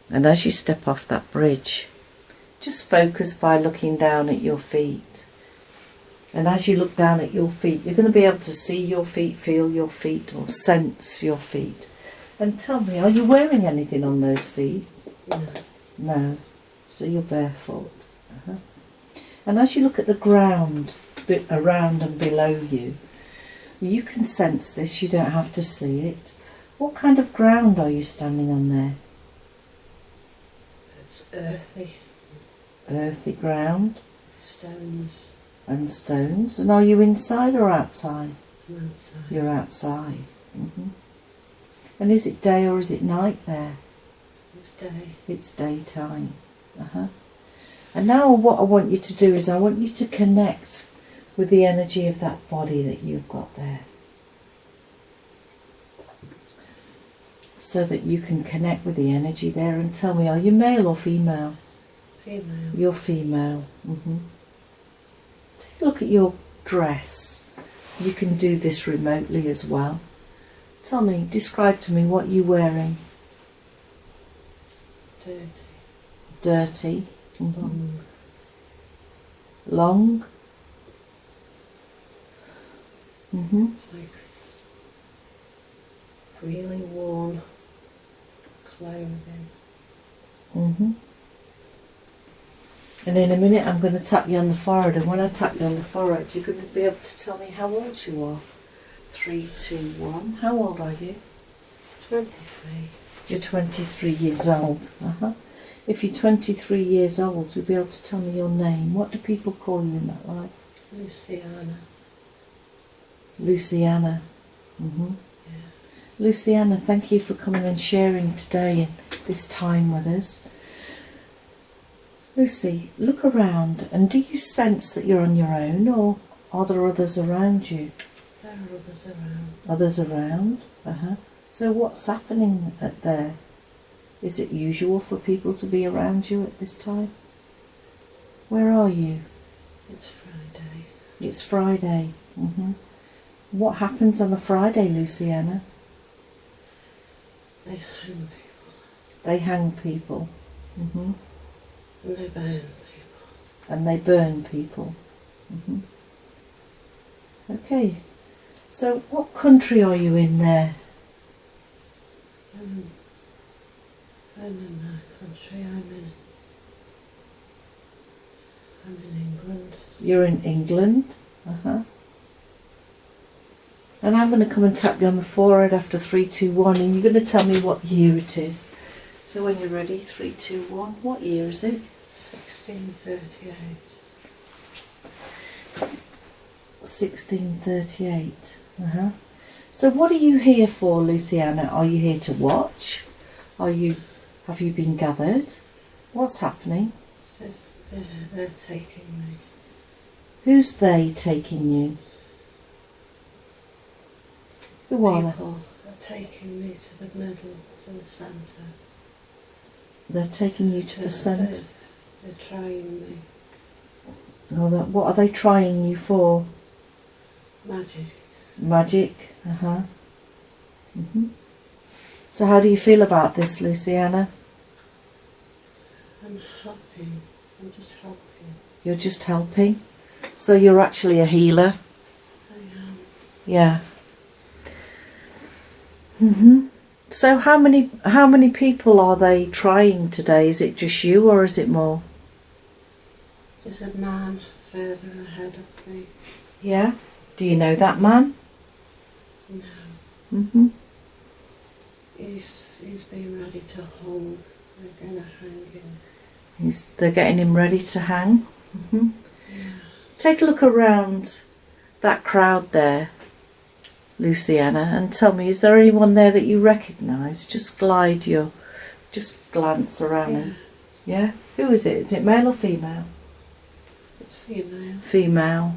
And as you step off that bridge, just focus by looking down at your feet. And as you look down at your feet, you're going to be able to see your feet, feel your feet, or sense your feet. And tell me, are you wearing anything on those feet? No. No. So you're barefoot. And as you look at the ground around and below you, you can sense this, you don't have to see it. What kind of ground are you standing on there? It's earthy. Earthy ground? Stones. And stones. And are you inside or outside? I'm outside. You're outside. And is it day or is it night there? It's day. It's daytime. And now what I want you to do is I want you to connect with the energy of that body that you've got there. So that you can connect with the energy there, and tell me, are you male or female? Female. You're female. Take a look at your dress. You can do this remotely as well. Tell me, describe to me what you're wearing. Dirty. Dirty. Long. Long. It's like really warm clothing. And in a minute I'm going to tap you on the forehead, and when I tap you on the forehead you're going to be able to tell me how old you are. 3, 2, 1. How old are you? 23. You're 23 years old. If you're 23 years old, you'll be able to tell me your name. What do people call you in that life? Luciana. Luciana. Luciana, thank you for coming and sharing today and this time with us. Lucy, look around, and do you sense that you're on your own, or are there others around you? There are others around. Others around? So what's happening there? Is it usual for people to be around you at this time? Where are you? It's Friday. It's Friday. What happens on a Friday, Luciana? They hang people. They hang people. And they burn people. And they burn people. Okay. So what country are you in there? I'm in my country. I'm in England. You're in England. And I'm going to come and tap you on the forehead after 3, 2, 1, and you're going to tell me what year it is. So when you're ready, 3, 2, 1. What year is it? 1638. 1638. So what are you here for, Luciana? Are you here to watch? Have you been gathered? What's happening? They're taking me. Who's they taking you? Who are they? People are taking me to the middle, to the centre. They're taking you to the centre? They're trying me. Oh, what are they trying you for? Magic. Magic? So how do you feel about this, Luciana? I'm helping. I'm just helping. You're just helping? So you're actually a healer? I am. Yeah. So how many people are they trying today? Is it just you or is it more? There's a man further ahead of me. Yeah? Do you know that man? No. He's been ready to hang. They're going to hang him. They're getting him ready to hang? Yeah. Take a look around that crowd there, Luciana, and tell me, is there anyone there that you recognise? Just glance around him. Yeah? Who is it? Is it male or female? It's female. Female.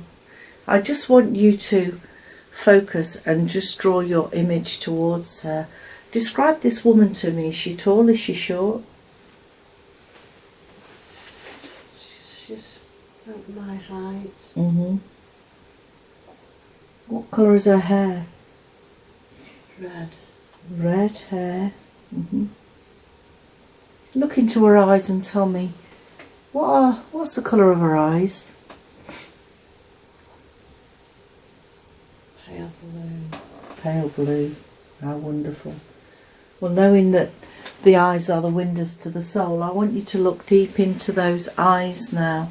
I just want you to focus and just draw your image towards her. Describe this woman to me. Is she tall? Is she short? She's about my height. What colour is her hair? Red. Red hair. Look into her eyes and tell me, what's the colour of her eyes? Pale blue. Pale blue. How wonderful. Well, knowing that the eyes are the windows to the soul, I want you to look deep into those eyes now.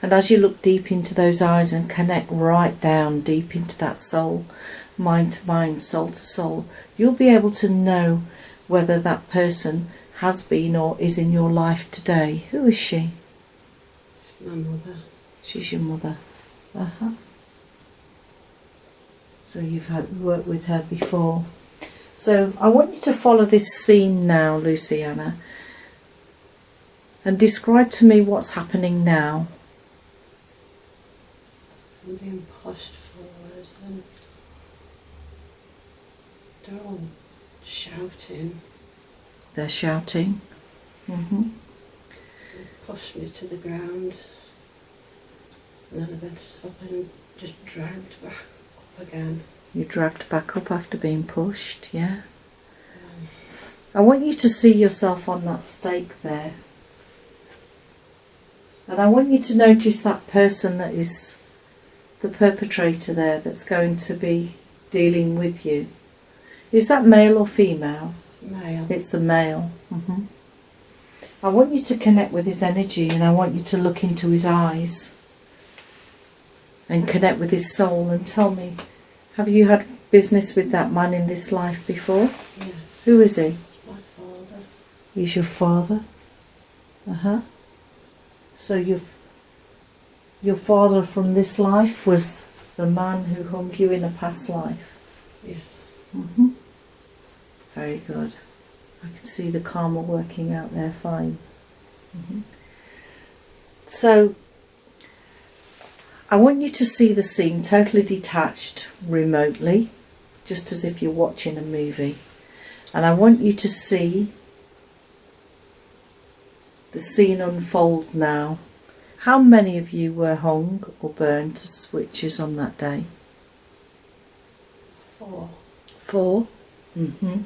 And as you look deep into those eyes and connect right down deep into that soul, mind to mind, soul to soul, you'll be able to know whether that person has been or is in your life today. Who is she? It's my mother. She's your mother. Uh-huh. So you've worked with her before. So I want you to follow this scene now, Luciana, and describe to me what's happening now. I'm being pushed forward and they're all shouting. They're shouting. Mm-hmm. They pushed me to the ground and then I went up and just dragged back up again. You dragged back up after being pushed, yeah? I want you to see yourself on that stake there. And I want you to notice that person that is the perpetrator there that's going to be dealing with you. Is that male or female? Male. It's the male. Mm-hmm. I want you to connect with his energy and I want you to look into his eyes and connect with his soul and tell me, have you had business with that man in this life before? Yes. Who is he? It's my father. He's your father? Uh-huh. So your father from this life was the man who hung you in a past life? Yes. Mm-hmm. Very good. I can see the karma working out there fine. Mm-hmm. So I want you to see the scene totally detached remotely, just as if you're watching a movie. And I want you to see the scene unfold now. How many of you were hung or burned to switches on that day? 4. 4? Mm-hmm.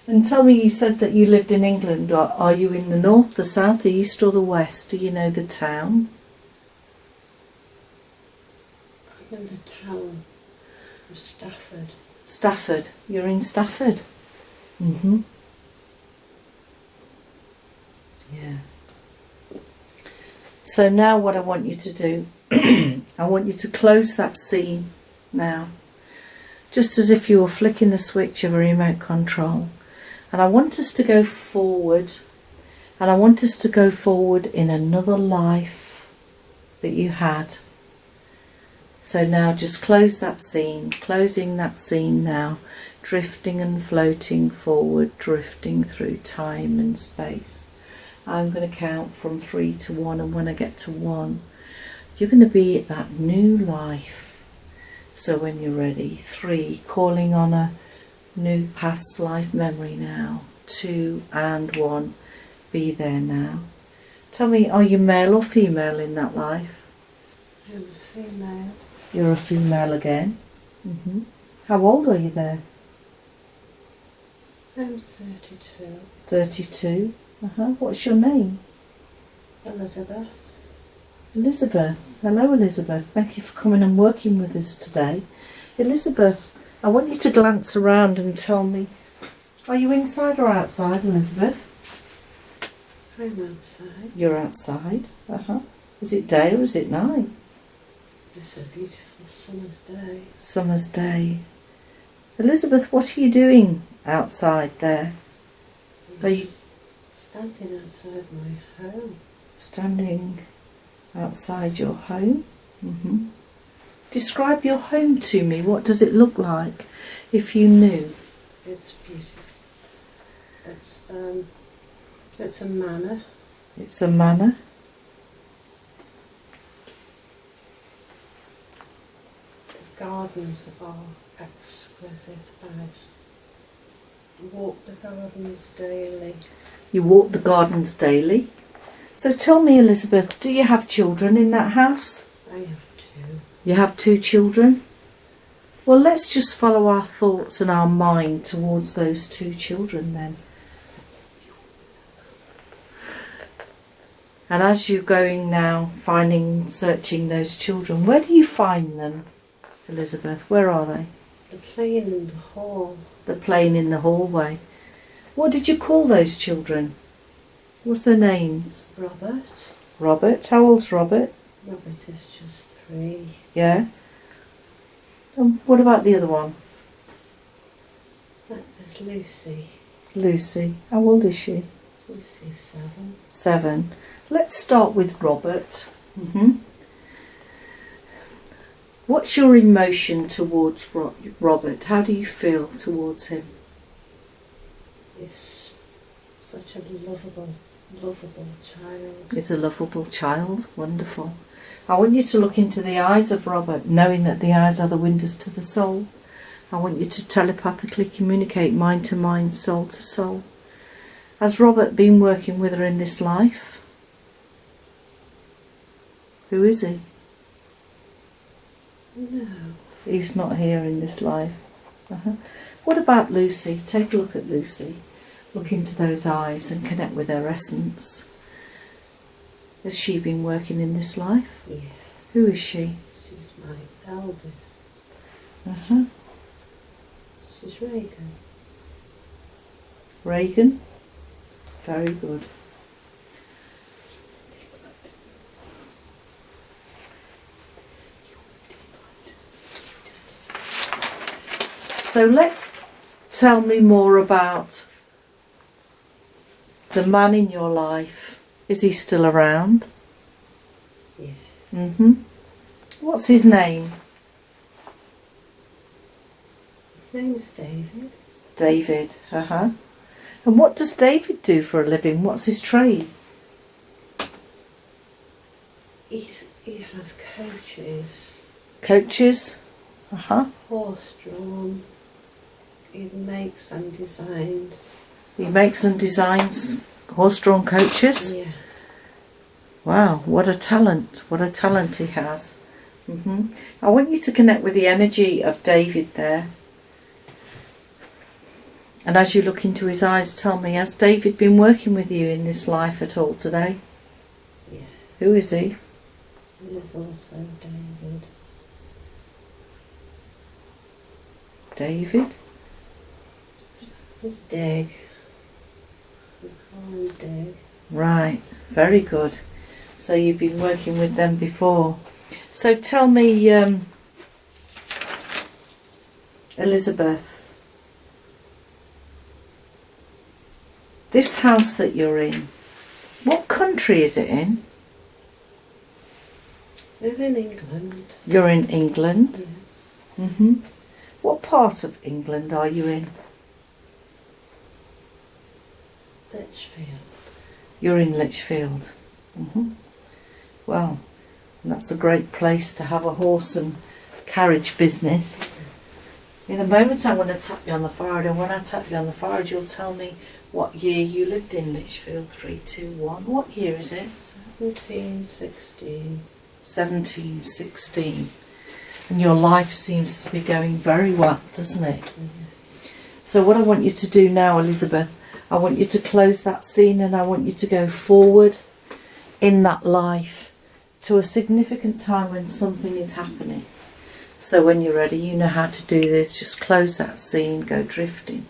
And tell me, you said that you lived in England. Are you in the north, the south, the east or the west? Do you know the town? I'm in the town of Stafford. Stafford. You're in Stafford? Mm-hmm. Yeah. So now what I want you to do, I want you to close that scene now. Just as if you were flicking the switch of a remote control. And I want us to go forward. And I want us to go forward in another life that you had. So now just close that scene. Closing that scene now. Drifting and floating forward. Drifting through time and space. I'm going to count from 3 to 1. And when I get to 1, you're going to be at that new life. So when you're ready, 3, calling on a new past life memory now. 2 and 1, be there now. Tell me, are you male or female in that life? I'm a female. You're a female again. Mm-hmm. How old are you there? I'm 32. 32. What's your name? Elizabeth. Elizabeth. Hello, Elizabeth. Thank you for coming and working with us today. Elizabeth, I want you to glance around and tell me, are you inside or outside, Elizabeth? I'm outside. You're outside. Is it day or is it night? It's a beautiful summer's day. Summer's day. Elizabeth, what are you doing outside there? Are you standing outside my home? Standing outside your home? Mm-hmm. Describe your home to me. What does it look like, if you knew? It's beautiful. It's a manor. It's a manor. The gardens are exquisite. I walk the gardens daily. You walk the gardens daily. So tell me, Elizabeth, do you have children in that house? I have 2. You have 2 children? Well, let's just follow our thoughts and our mind towards those 2 children then. And as you're going now, searching those children, where do you find them, Elizabeth? Where are they? They're playing in the hall. They're playing in the hallway. What did you call those children? What's their names? Robert. Robert. How old's Robert? Robert is just 3. Yeah. And what about the other one? That is Lucy. Lucy. How old is she? Lucy's 7. 7. Let's start with Robert. What's your emotion towards Robert? How do you feel towards him? He's such a lovable child. He's a lovable child. Wonderful. I want you to look into the eyes of Robert, knowing that the eyes are the windows to the soul. I want you to telepathically communicate mind to mind, soul to soul. Has Robert been working with her in this life? Who is he? No. He's not here in this life. What about Lucy? Take a look at Lucy. Look into those eyes and connect with her essence. Has she been working in this life? Yeah. Who is she? She's my eldest. She's Reagan. Reagan? Very good. So let's tell me more about the man in your life. Is he still around? Yeah. What's his name? His name's David. David. And what does David do for a living? What's his trade? He has coaches. Coaches? Horse-drawn. He makes and designs. He makes and designs horse-drawn coaches? Yeah. Wow, what a talent. What a talent he has. I want you to connect with the energy of David there. And as you look into his eyes, tell me, has David been working with you in this life at all today? Yeah. Who is he? He is also David. David? He's Dig. We call him Dig. Right, very good. So you've been working with them before. So tell me, Elizabeth, this house that you're in, what country is it in? We're in England. You're in England? Yes. What part of England are you in? Litchfield. You're in Litchfield. Well, that's a great place to have a horse and carriage business. In a moment I'm going to tap you on the forehead, and when I tap you on the forehead you'll tell me what year you lived in Litchfield. 3, 2, 1. What year is it? 1716. 1716. And your life seems to be going very well, doesn't it? So what I want you to do now, Elizabeth, I want you to close that scene, and I want you to go forward in that life to a significant time when something is happening. So when you're ready, you know how to do this. Just close that scene, go drifting,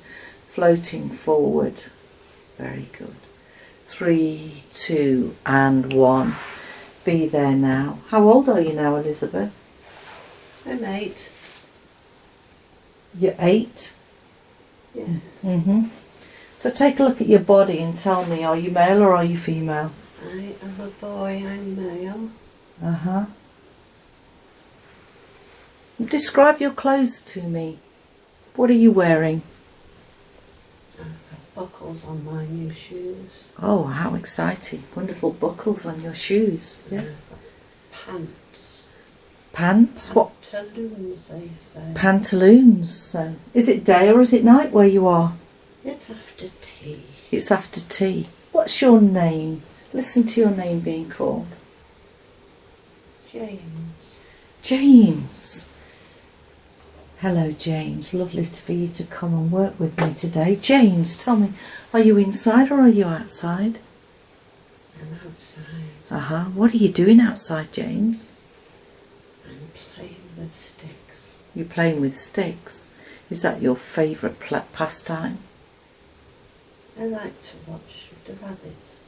floating forward. Very good. 3, 2, and 1. Be there now. How old are you now, Elizabeth? I'm 8. You're 8? Yes. So take a look at your body and tell me, are you male or are you female? I am a boy, I'm male. Describe your clothes to me. What are you wearing? I've got buckles on my new shoes. Oh, how exciting. Wonderful buckles on your shoes. And I've got pants. Pants? What? Pantaloons, they say. Pantaloons. So, is it day or is it night where you are? It's after tea. It's after tea. What's your name? Listen to your name being called. James. James. Hello, James. Lovely for you to come and work with me today. James, tell me, are you inside or are you outside? I'm outside. outside. What are you doing outside, James? I'm playing with sticks. You're playing with sticks. Is that your favourite pastime? I like to watch the rabbits.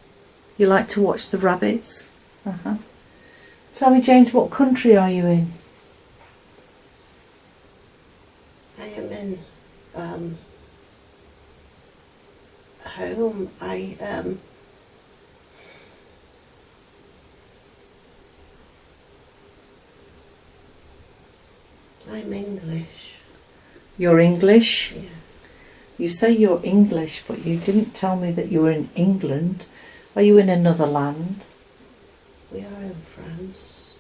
You like to watch the rabbits? Tell me, James, what country are you in? I am in home. I'm English. You're English? Yeah. You say you're English, but you didn't tell me that you were in England. Are you in another land? We are in France,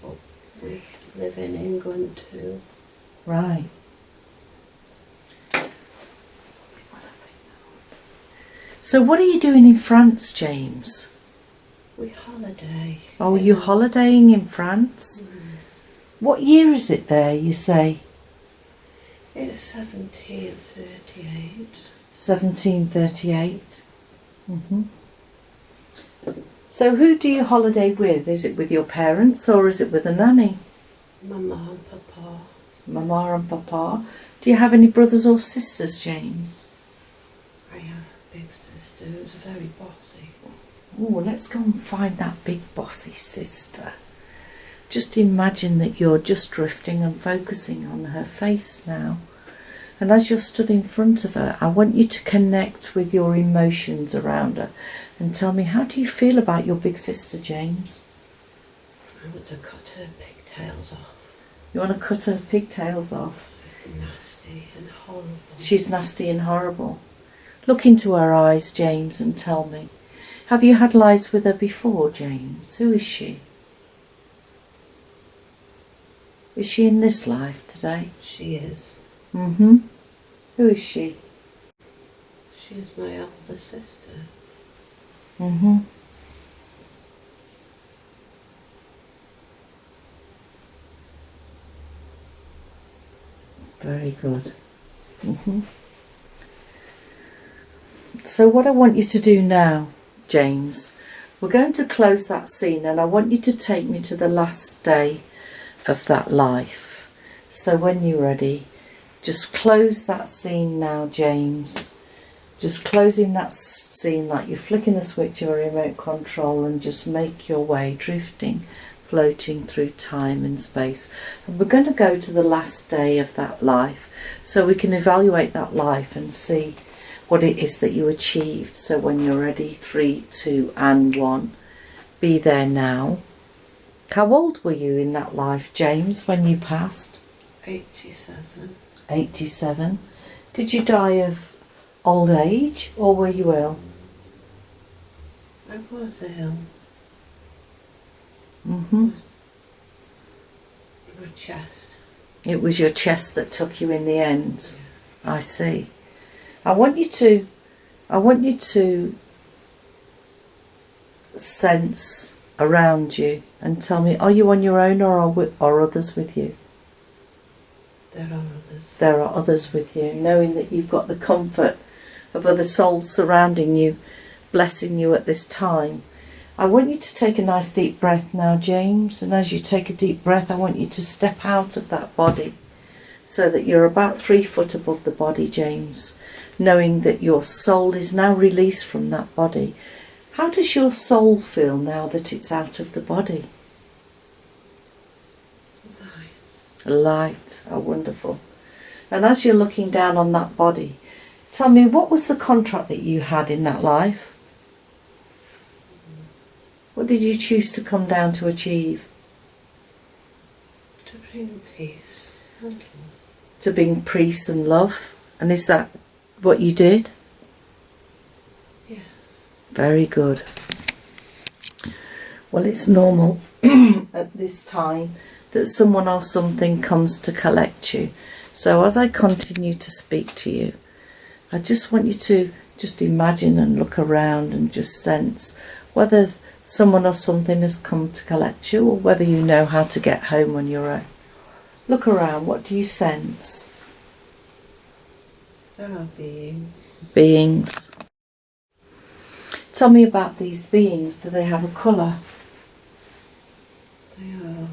but we live in England too. Right. So what are you doing in France, James? We holiday. Oh, you're holidaying in France? What year is it there, you say? It's 1738. 1738. So who do you holiday with? Is it with your parents or is it with a nanny? Mama and Papa. Mama and Papa. Do you have any brothers or sisters, James? I have a big sister who's very bossy. Oh, let's go and find that big bossy sister. Just imagine that you're just drifting and focusing on her face now. And as you're stood in front of her, I want you to connect with your emotions around her and tell me, how do you feel about your big sister, James? I want to cut her pigtails off. You want to cut her pigtails off? Nasty and horrible. She's nasty and horrible. Look into her eyes, James, and tell me, have you had lives with her before, James? Who is she? Is she in this life today? She is. Who is she? She's my elder sister. Very good. So what I want you to do now, James, we're going to close that scene and I want you to take me to the last day of that life. So when you're ready, just close that scene now, James. Just closing that scene like you're flicking the switch of a remote control and just make your way drifting, floating through time and space. And we're going to go to the last day of that life so we can evaluate that life and see what it is that you achieved. So when you're ready, 3, 2 and 1, be there now. How old were you in that life, James, when you passed? 87. 87. Did you die of old age or were you ill? I was ill. My chest. It was your chest that took you in the end. Yeah. I see. I want you to sense around you and tell me, are you on your own or are others with you? There are others. There are others with you, knowing that you've got the comfort of other souls surrounding you, blessing you at this time. I want you to take a nice deep breath now, James, and as you take a deep breath, I want you to step out of that body so that you're about 3 foot above the body, James, knowing that your soul is now released from that body. How does your soul feel now that it's out of the body? Light. Oh, wonderful. And as you're looking down on that body, tell me, what was the contract that you had in that life? What did you choose to come down to achieve? To bring peace and love. To bring peace and love. And is that what you did? Yeah. Very good. Well, it's normal at this time that someone or something comes to collect you. So as I continue to speak to you, I just want you to just imagine and look around and just sense whether someone or something has come to collect you or whether you know how to get home on your own. Look around, what do you sense? There are beings. Beings. Tell me about these beings. Do they have a colour? They are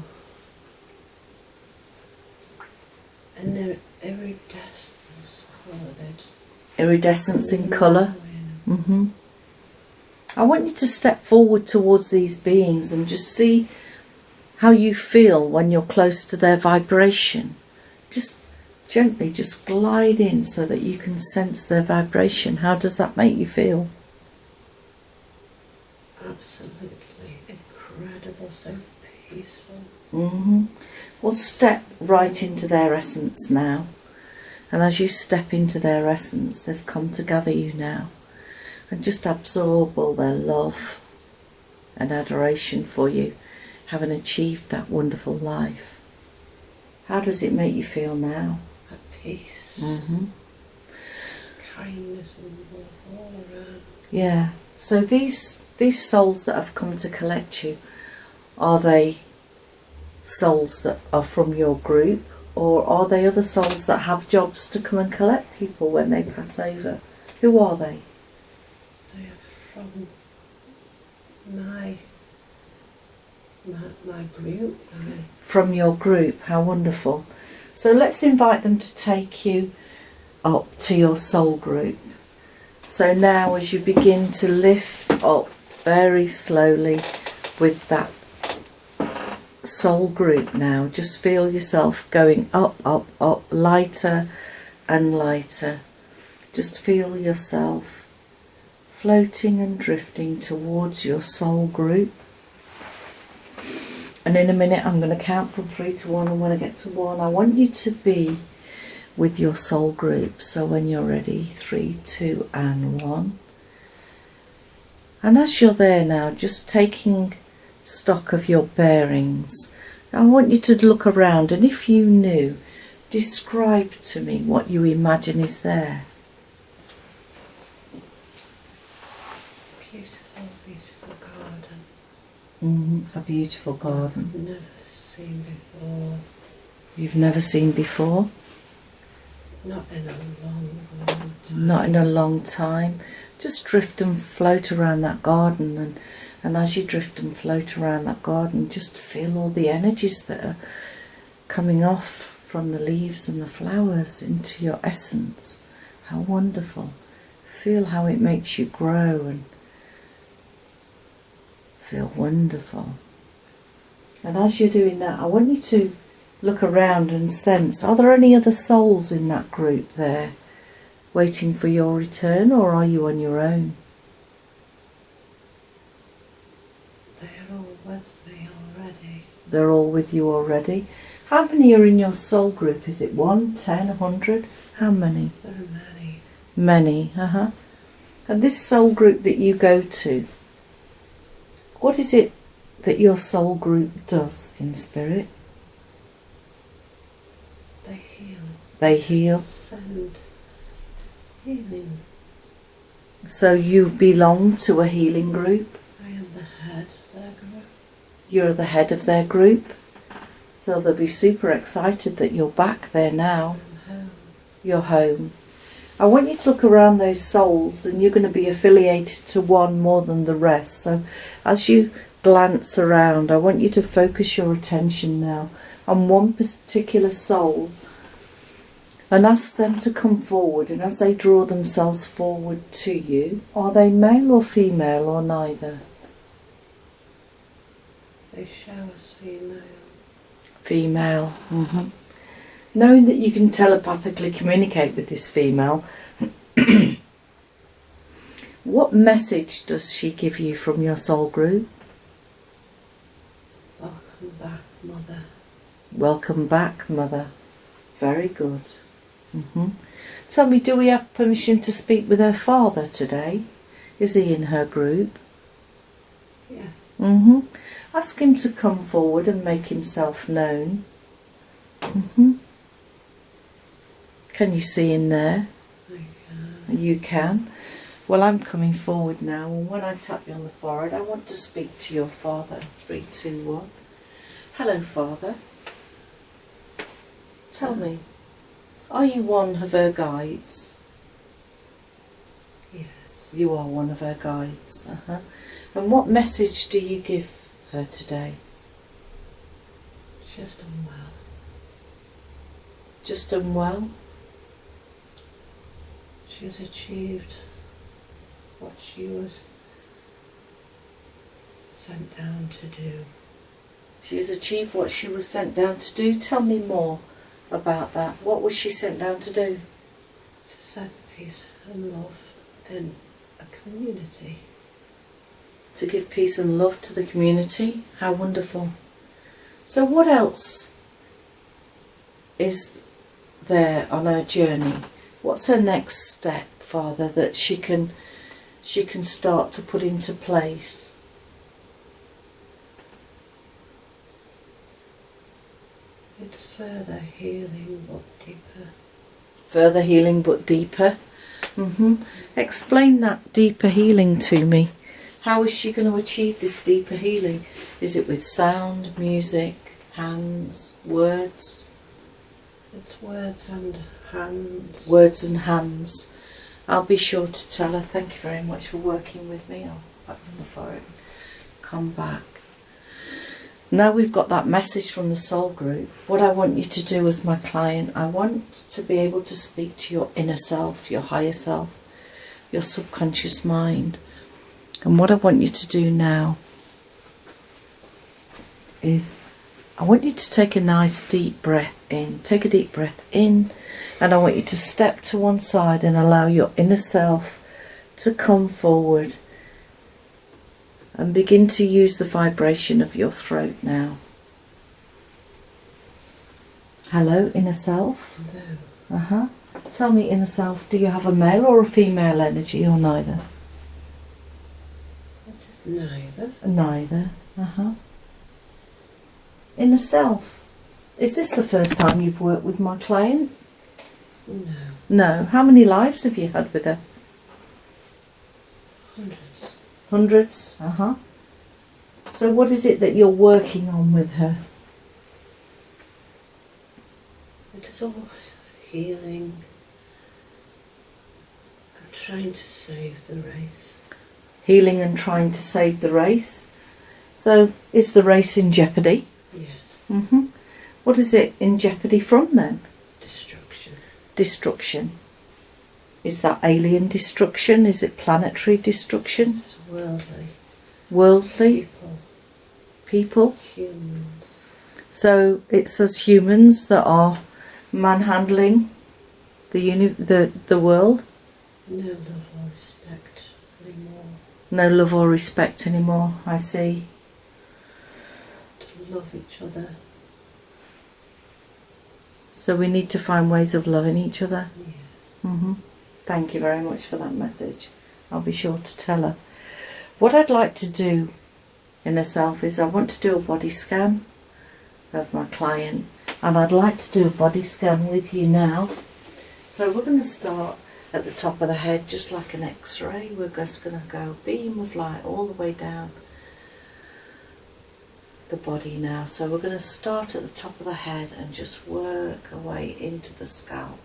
an iridescence colour. Iridescence in colour? I want you to step forward towards these beings and just see how you feel when you're close to their vibration. Just gently, just glide in so that you can sense their vibration. How does that make you feel? Absolutely incredible, so peaceful. Well, step right into their essence now. And as you step into their essence, they've come to gather you now. And just absorb all their love and adoration for you, having achieved that wonderful life. How does it make you feel now? At peace. Kindness and love all around. Yeah. So these souls that have come to collect you, are they souls that are from your group, or are they other souls that have jobs to come and collect people when they pass over? Who are they? They are from my group. From your group. How wonderful. So let's invite them to take you up to your soul group. So now as you begin to lift up very slowly with that soul group now, just feel yourself going up, up, up, lighter and lighter. Just feel yourself floating and drifting towards your soul group. And in a minute I'm going to count from 3 to 1, and when I get to 1 I want you to be with your soul group. So when you're ready, 3, 2 and 1. And as you're there now, just taking stock of your bearings, I want you to look around, and if you knew, describe to me what you imagine is there. Beautiful garden. A beautiful garden. I've never seen before. You've never seen before? Not in a long time. Not in a long time. Just drift and float around that garden, and as you drift and float around that garden, just feel all the energies that are coming off from the leaves and the flowers into your essence. How wonderful. Feel how it makes you grow and feel wonderful. And as you're doing that, I want you to look around and sense, are there any other souls in that group there waiting for your return, or are you on your own? They're all with me already. They're all with you already. How many are in your soul group? Is it 1, 10, 100? How many? There are many. Many, And this soul group that you go to, what is it that your soul group does in spirit? They heal. They heal. Send healing. So you belong to a healing group? I am the head of their group. You're the head of their group? So they'll be super excited that you're back there now. I'm home. You're home. I want you to look around those souls, and you're going to be affiliated to one more than the rest. So as you glance around, I want you to focus your attention now on one particular soul and ask them to come forward. And as they draw themselves forward to you, are they male or female or neither? They show us female. Female. Knowing that you can telepathically communicate with this female, what message does she give you from your soul group? Welcome back, Mother. Welcome back, Mother. Very good. Tell me, do we have permission to speak with her father today? Is he in her group? Yes. Ask him to come forward and make himself known. Can you see him there? I can. You can. Well, I'm coming forward now, and when I tap you on the forehead, I want to speak to your father. 3, 2, 1. Hello, Father. Tell me, are you one of her guides? Yes. You are one of her guides. And what message do you give her today? Just unwell. Just unwell? She has achieved what she was sent down to do. She has achieved what she was sent down to do. Tell me more about that. What was she sent down to do? To set peace and love in a community. To give peace and love to the community. How wonderful. So what else is there on her journey? What's her next step, Father, that she can start to put into place? It's further healing but deeper. Further healing but deeper. Explain that deeper healing to me. How is she going to achieve this deeper healing? Is it with sound, music, hands, words? It's words and hands. Words and hands. I'll be sure to tell her. Thank you very much for working with me. I'll back on the phone. Come back. Now we've got that message from the soul group. What I want you to do as my client, I want to be able to speak to your inner self, your higher self, your subconscious mind. And what I want you to do now is I want you to take a nice deep breath in. Take a deep breath in, and I want you to step to one side and allow your inner self to come forward and begin to use the vibration of your throat now. Hello, inner self. Hello. Tell me, inner self, do you have a male or a female energy, or neither? Neither. Neither. Inner self, is this the first time you've worked with my client? No. No. How many lives have you had with her? Hundreds. Hundreds? So what is it that you're working on with her? It is all healing. I'm trying to save the race. Healing and trying to save the race. So is the race in jeopardy? Yes. What is it in jeopardy from then? Destruction. Destruction. Is that alien destruction? Is it planetary destruction? It's worldly. Worldly? People? Humans. So it's us humans that are manhandling the world? No love or respect anymore. No love or respect anymore, I see. To love each other. So we need to find ways of loving each other. Yes. Thank you very much for that message. I'll be sure to tell her. What I'd like to do in herself is I want to do a body scan of my client, and I'd like to do a body scan with you now. So we're going to start at the top of the head, just like an x-ray. We're just going to go beam of light all the way down the body now. So we're going to start at the top of the head and just work our way into the scalp,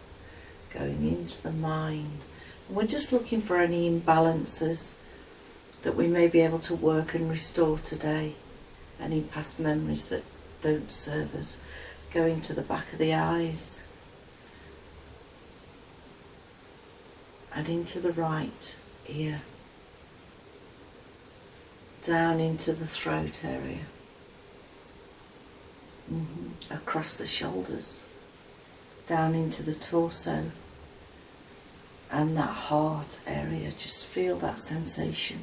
going into the mind. And we're just looking for any imbalances that we may be able to work and restore today. Any past memories that don't serve us. Going to the back of the eyes and into the right ear, down into the throat area, across the shoulders, down into the torso and that heart area. Just feel that sensation.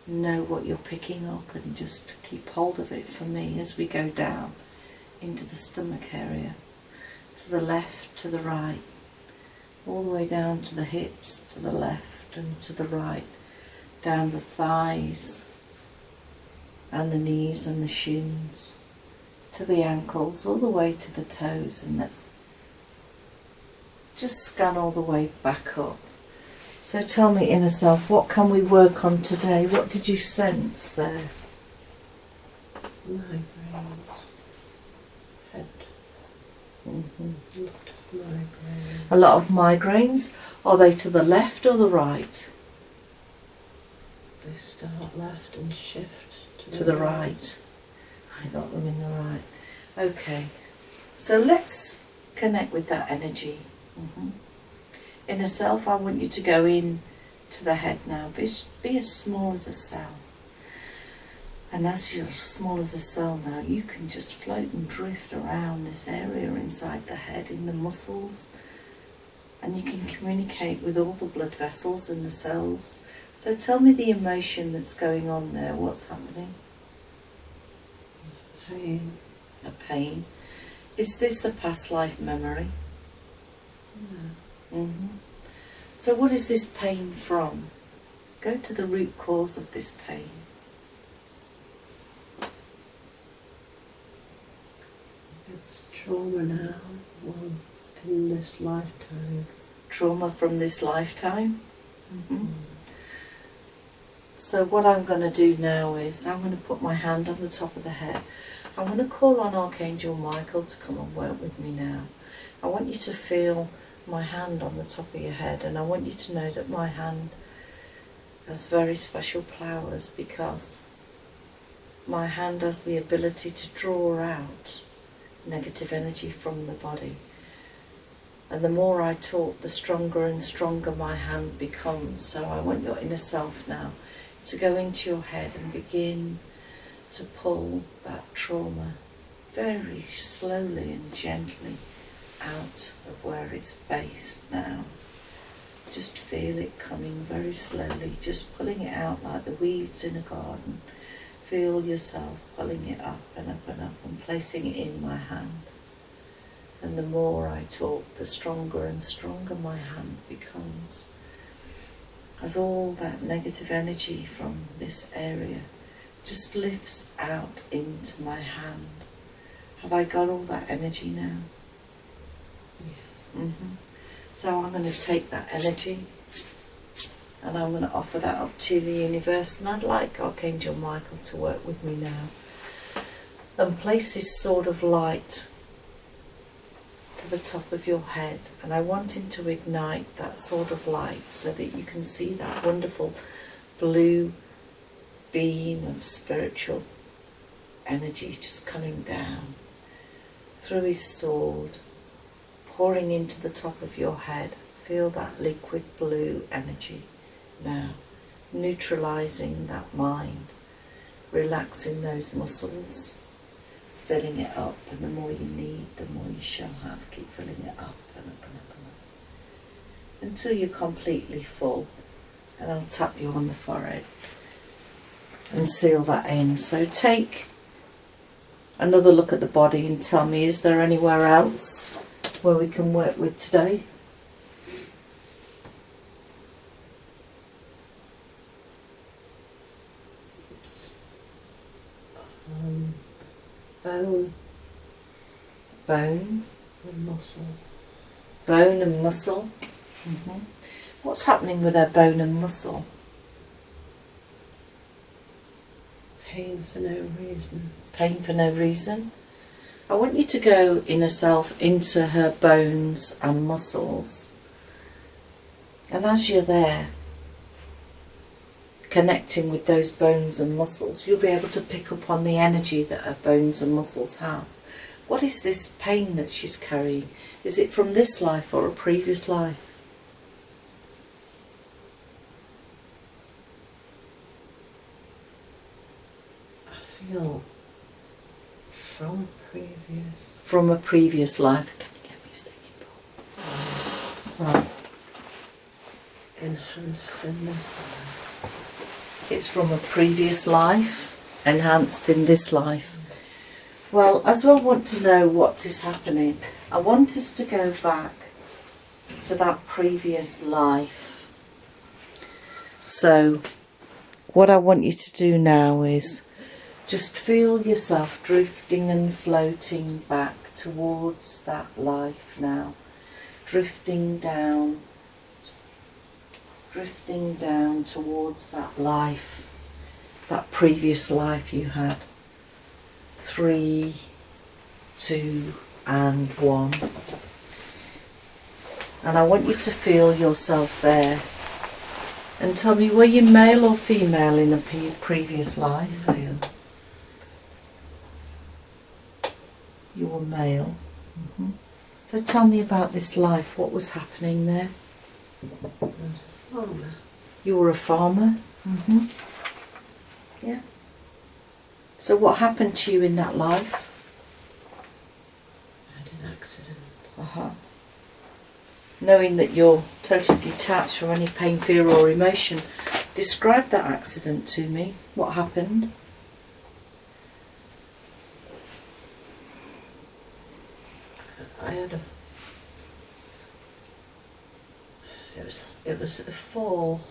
Know what you're picking up and just keep hold of it for me as we go down into the stomach area, to the left, to the right, all the way down to the hips, to the left and to the right, down the thighs and the knees and the shins, to the ankles, all the way to the toes. And let's just scan all the way back up. So tell me, inner self, what can we work on today? What did you sense there? Migraines. Head. A lot of migraines. Are they to the left or the right? They start left and shift to the right. I got them in the right. Okay, so let's connect with that energy. Inner self, I want you to go in to the head now. Be as small as a cell. And as you're small as a cell now, you can just float and drift around this area inside the head, in the muscles, and you can communicate with all the blood vessels and the cells. So tell me the emotion that's going on there. What's happening? Pain. A pain. Is this a past life memory? Yeah. So what is this pain from? Go to the root cause of this pain. It's trauma now, well, in this lifetime. Trauma from this lifetime? So what I'm going to do now is I'm going to put my hand on the top of the head. I'm going to call on Archangel Michael to come and work with me now. I want you to feel my hand on the top of your head, and I want you to know that my hand has very special powers, because my hand has the ability to draw out negative energy from the body. And the more I talk, the stronger and stronger my hand becomes. So I want your inner self now to go into your head and begin to pull that trauma very slowly and gently out of where it's based now. Just feel it coming very slowly, just pulling it out like the weeds in a garden. Feel yourself pulling it up and up and up and placing it in my hand. And the more I talk, the stronger and stronger my hand becomes, as all that negative energy from this area just lifts out into my hand. Have I got all that energy now? Yes. So I'm going to take that energy and I'm going to offer that up to the universe, and I'd like Archangel Michael to work with me now and place this sword of light to the top of your head, and I want him to ignite that sword of light so that you can see that wonderful blue beam of spiritual energy just coming down through his sword, pouring into the top of your head. Feel that liquid blue energy now, neutralizing that mind, relaxing those muscles, filling it up, and the more you need, the more you shall have. Keep filling it up and up and up and up until you're completely full, and I'll tap you on the forehead and seal that in. So take another look at the body and tell me, is there anywhere else where we can work with today? Bone. Bone And muscle. Bone and muscle. What's happening with our bone and muscle? Pain for no reason. Pain for no reason. I want you to go inner self into her bones and muscles, and as you're there connecting with those bones and muscles, you'll be able to pick up on the energy that her bones and muscles have. What is this pain that she's carrying? Is it from this life or a previous life? I feel from a previous life. Can you get me a singing bowl? Right. Enhanced in this life. It's from a previous life, enhanced in this life. Well, as well want to know what is happening, I want us to go back to that previous life. So, what I want you to do now is just feel yourself drifting and floating back towards that life now. Drifting down towards that life, that previous life you had. 3, 2, and 1. And I want you to feel yourself there And tell me, were you male or female in a previous life? Male. You were male. So tell me about this life. What was happening there? I was a farmer. You were a farmer? Yeah. So what happened to you in that life? I had an accident. Knowing that you're totally detached from any pain, fear or emotion, describe that accident to me. What happened? I had it was a fall.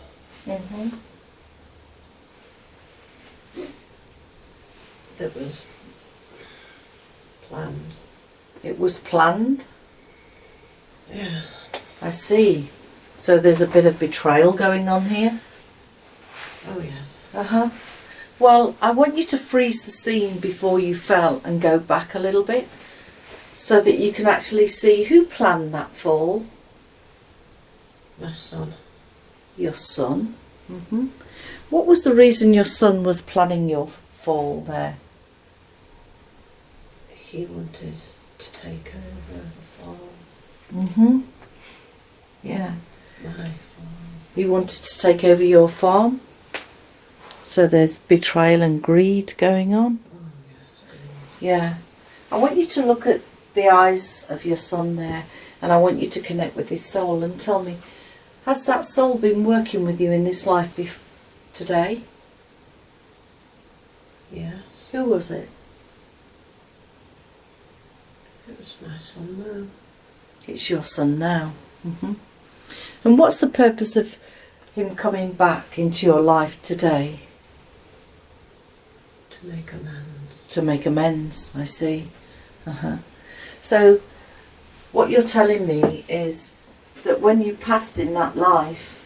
That was planned. It was planned? Yeah. I see. So there's a bit of betrayal going on here? Oh yes. Well, I want you to freeze the scene before you fell and go back a little bit so that you can actually see who planned that fall. My son. Your son? What was the reason your son was planning your fall there? He wanted to take over the farm. Yeah. My farm. He wanted to take over your farm? So there's betrayal and greed going on? Oh yes. Yeah. I want you to look at the eyes of your son there, and I want you to connect with his soul and tell me, has that soul been working with you in this life today? Yes. Who was it? It was my son now. It's your son now. And what's the purpose of him coming back into your life today? To make amends. To make amends, I see. So what you're telling me is that when you passed in that life,